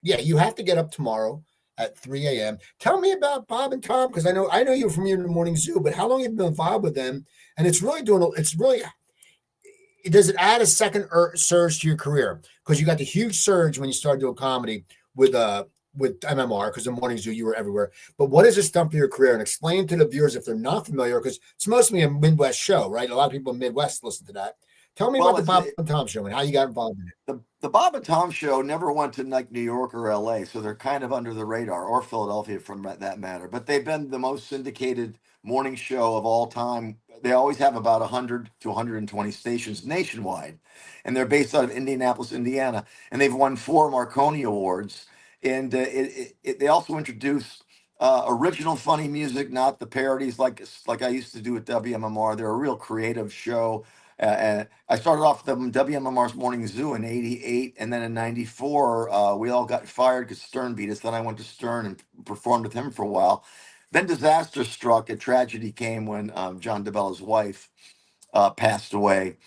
Yeah, you have to get up tomorrow at 3 a.m. Tell me about Bob and Tom because I know you're from your morning zoo, but how long have you been involved with them? And it's really does it add a second surge to your career? Because you got the huge surge when you started doing comedy with MMR because the morning zoo you were everywhere. But what has this done for your career? And explain to the viewers if they're not familiar, because it's mostly a Midwest show, right? A lot of people in Midwest listen to that. Tell me about Well, the Bob and Tom show and how you got involved in it. the Bob and Tom show never went to like New York or L.A., so they're kind of under the radar, or Philadelphia from that matter. But they've been the most syndicated morning show of all time. They always have about 100 to 120 stations nationwide, and they're based out of Indianapolis, Indiana, and they've won 4 Marconi Awards. And they also introduce original funny music, not the parodies like I used to do at WMMR. They're a real creative show. I started off the WMMR's Morning Zoo in '88, and then in '94, we all got fired because Stern beat us. Then I went to Stern and performed with him for a while. Then disaster struck. A tragedy came when John DeBella's wife passed away,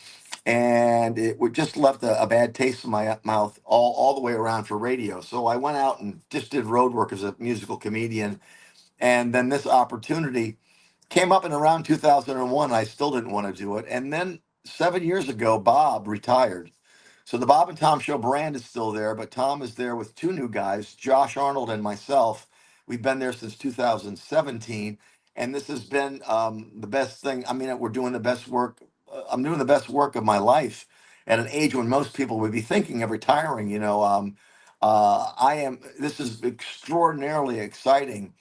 and just left a bad taste in my mouth all the way around for radio. So I went out and just did road work as a musical comedian, and then this opportunity came up in around 2001. I still didn't want to do it, and then 7 years ago, Bob retired. So the Bob and Tom Show brand is still there, but Tom is there with 2 new guys, Josh Arnold and myself. We've been there since 2017, and this has been the best thing. I mean, we're doing the best work. I'm doing the best work of my life at an age when most people would be thinking of retiring. I am. This is extraordinarily exciting,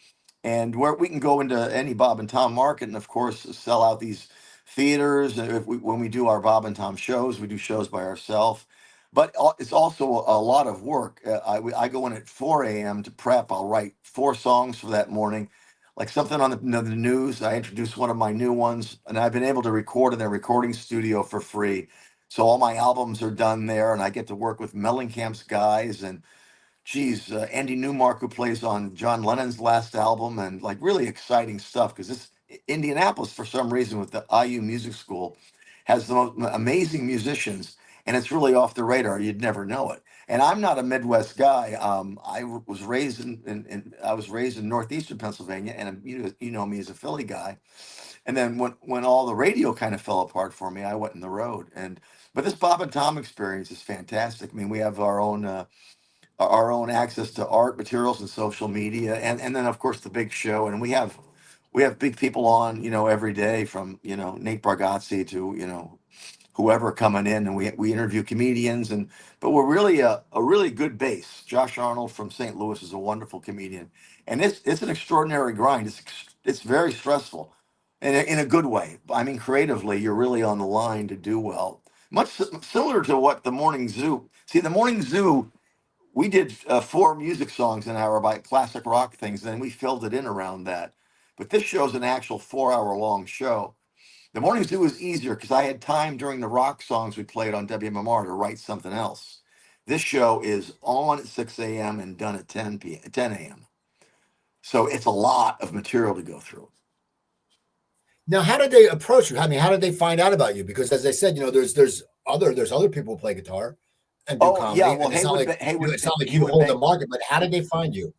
and where we can go into any Bob and Tom market, and of course sell out these theaters. And when we do our Bob and Tom shows, we do shows by ourselves. But it's also a lot of work. I go in at 4 a.m. to prep. I'll write 4 songs for that morning, like something on the news. I introduce one of my new ones, and I've been able to record in their recording studio for free. So all my albums are done there, and I get to work with Mellencamp's guys and geez, Andy Newmark, who plays on John Lennon's last album, and like really exciting stuff because this Indianapolis, for some reason, with the IU Music School, has the most amazing musicians, and it's really off the radar. You'd never know it. And I'm not a Midwest guy. Was raised I was raised in northeastern Pennsylvania, and you know me as a Philly guy. And then when all the radio kind of fell apart for me, I went in the road. But this Bob and Tom experience is fantastic. I mean, we have our own access to art materials and social media, and then of course the big show. And we have big people on every day, from Nate Bargatze to whoever coming in, and we interview comedians. But we're really a really good base. Josh Arnold from St. Louis is a wonderful comedian, and it's an extraordinary grind. It's very stressful in a good way. I mean, creatively you're really on the line to do well, much similar to what the Morning Zoo. See, the Morning Zoo, we did 4 music songs an hour by classic rock things, and then we filled it in around that. But this show's an actual 4 hour long show. The Morning Zoo was easier because I had time during the rock songs we played on WMMR to write something else. This show is on at 6 a.m. and done at 10 a.m. So it's a lot of material to go through. Now, how did they approach you? I mean, how did they find out about you? Because as I said, there's other people who play guitar and do Oh comedy, yeah, well and it's not like you Haywood hold the Bank. market. But how did they find you?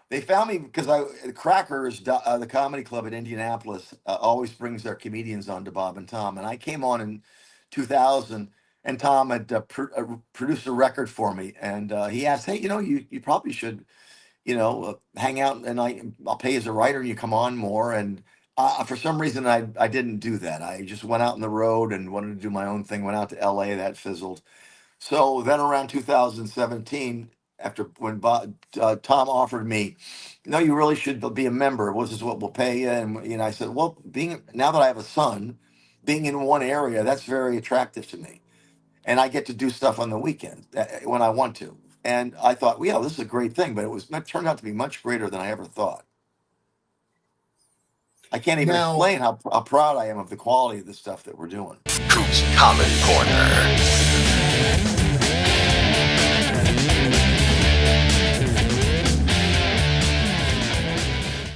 They found me because Crackers, the comedy club in Indianapolis, always brings their comedians on to Bob and Tom, and I came on in 2000, and Tom had produced a record for me, and he asked, "Hey, you probably should, hang out, and I'll pay you as a writer, and you come on more." And for some reason, I didn't do that. I just went out on the road and wanted to do my own thing. Went out to L.A. That fizzled. So then around 2017, after when Tom offered me, no, you really should be a member. This is what we'll pay you. And I said, well, now that I have a son, being in one area, that's very attractive to me, and I get to do stuff on the weekend when I want to. And I thought, well, yeah, this is a great thing, but it turned out to be much greater than I ever thought. I can't even Now, explain how proud I am of the quality of the stuff that we're doing. Coop's Common Corner.